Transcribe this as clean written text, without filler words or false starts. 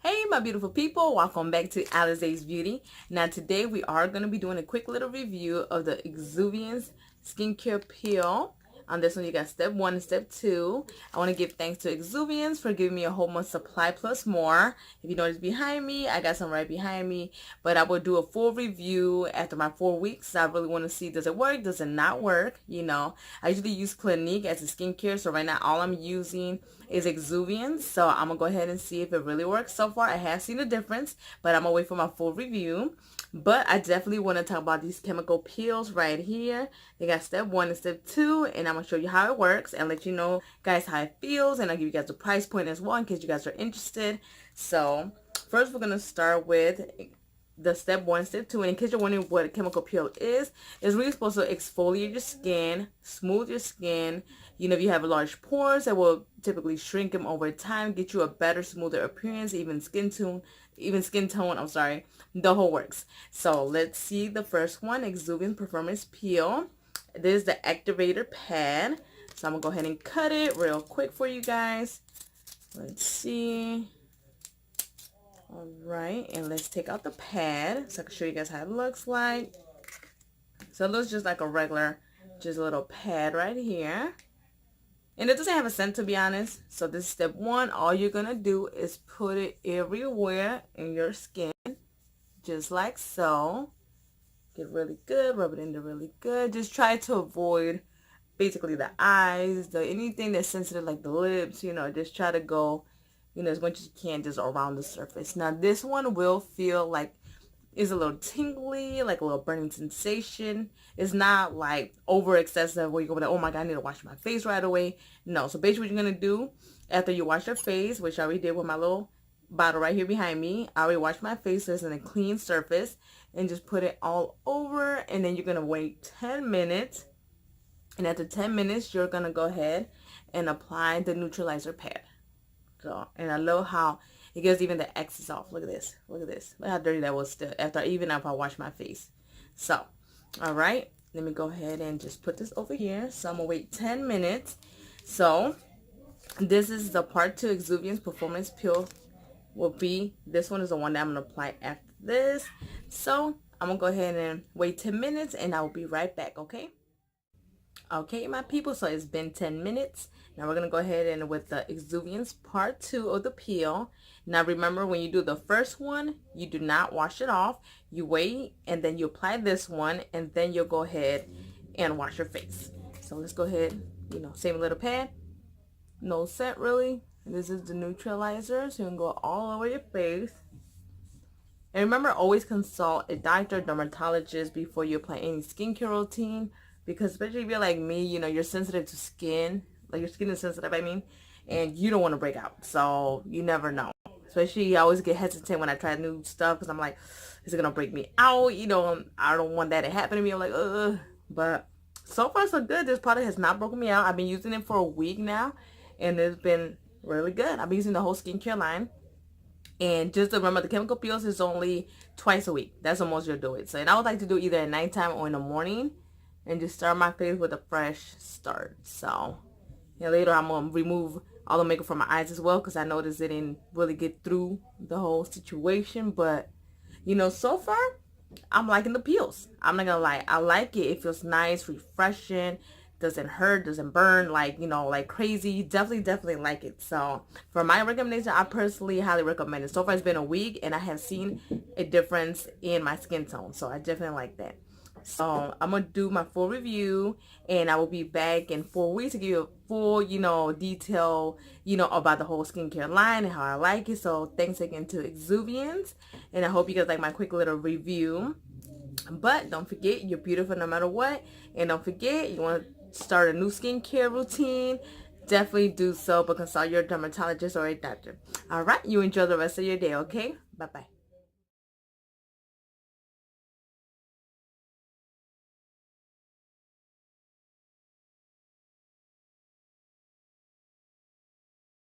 Hey my beautiful people, welcome back to alazaesbeauty. Now today we are going to be doing a quick little review of the Exuviance skincare peel. On this one you got step 1 and step 2. I want to give thanks to Exuviance for giving me a whole month supply plus more. If you notice behind me, I got some right behind me, but I will do a full review after my 4 weeks. I really want to see, does it work, does it not work? I usually use Clinique as a skincare, so right now all I'm using is Exuviance, so I'm gonna go ahead and see if it really works. So far I have seen a difference, but I'm gonna wait for my full review. But I definitely want to talk about these chemical peels right here. They got step 1 and step 2, and I'm gonna show you how it works and let you know guys how it feels, and I'll give you guys the price point as well in case you guys are interested. So first we're gonna start with the step 1, step 2, and in case you're wondering what a chemical peel is, it's really supposed to exfoliate your skin, smooth your skin. If you have large pores, that will typically shrink them over time, get you a better, smoother appearance, even skin tone, I'm sorry, the whole works. So let's see the first one, Exuviance Performance Peel. This is the activator pad. So I'm gonna go ahead and cut it real quick for you guys. Let's see. All right, and let's take out the pad so I can show you guys how it looks like. So it looks just like a regular, just a little pad right here. And it doesn't have a scent, to be honest. So this is step 1. All you're going to do is put it everywhere in your skin. Just like so. Get really good. Rub it in there really good. Just try to avoid basically the eyes, anything that's sensitive like the lips. Just try to go, as much as you can just around the surface. Now this one will feel like is a little tingly, like a little burning sensation. It's not like over excessive where you go like, oh my god, I need to wash my face right away. No. So basically what you're going to do after you wash your face, which I already did with my little bottle right here behind me, I already washed my face so it's in a clean surface, and just put it all over, and then you're going to wait 10 minutes, and after 10 minutes you're going to go ahead and apply the neutralizer pad. So, and I love how it gets even the excess off. Look at this. Look at this. Look how dirty that was still after I wash my face. So, all right. Let me go ahead and just put this over here. So I'm going to wait 10 minutes. So this is the part 2 Exuviance Performance Peel will be. This one is the one that I'm going to apply after this. So I'm going to go ahead and wait 10 minutes and I will be right back, okay? Okay, my people, so it's been 10 minutes. Now we're going to go ahead and with the Exuviance part 2 of the peel. Now remember, when you do the first one, you do not wash it off. You wait, and then you apply this one, and then you'll go ahead and wash your face. So let's go ahead, same little pad. No scent really. This is the neutralizer, so you can go all over your face. And remember, always consult a doctor, dermatologist before you apply any skincare routine. Because especially if you're like me, you're sensitive to skin. Like your skin is sensitive, and you don't want to break out. So you never know. Especially I always get hesitant when I try new stuff because I'm like, is it going to break me out? I don't want that to happen to me. I'm like, ugh. But so far so good. This product has not broken me out. I've been using it for a week now, and it's been really good. I've been using the whole skincare line. And just remember, the chemical peels is only twice a week. That's the most you'll do it. So, and I would like to do either at nighttime or in the morning, and just start my face with a fresh start. So later I'm going to remove all the makeup from my eyes as well, because I noticed it didn't really get through the whole situation. But so far I'm liking the peels. I'm not gonna lie, I like it. It feels nice, refreshing, doesn't hurt, doesn't burn like like crazy. Definitely like it. So for my recommendation, I personally highly recommend it. So far it's been a week and I have seen a difference in my skin tone, so I definitely like that. So I'm going to do my full review, and I will be back in 4 weeks to give you a full, detail, about the whole skincare line and how I like it. So thanks again to Exuviance, and I hope you guys like my quick little review. But don't forget, you're beautiful no matter what. And don't forget, you want to start a new skincare routine, definitely do so, but consult your dermatologist or a doctor. All right, you enjoy the rest of your day, okay? Bye-bye.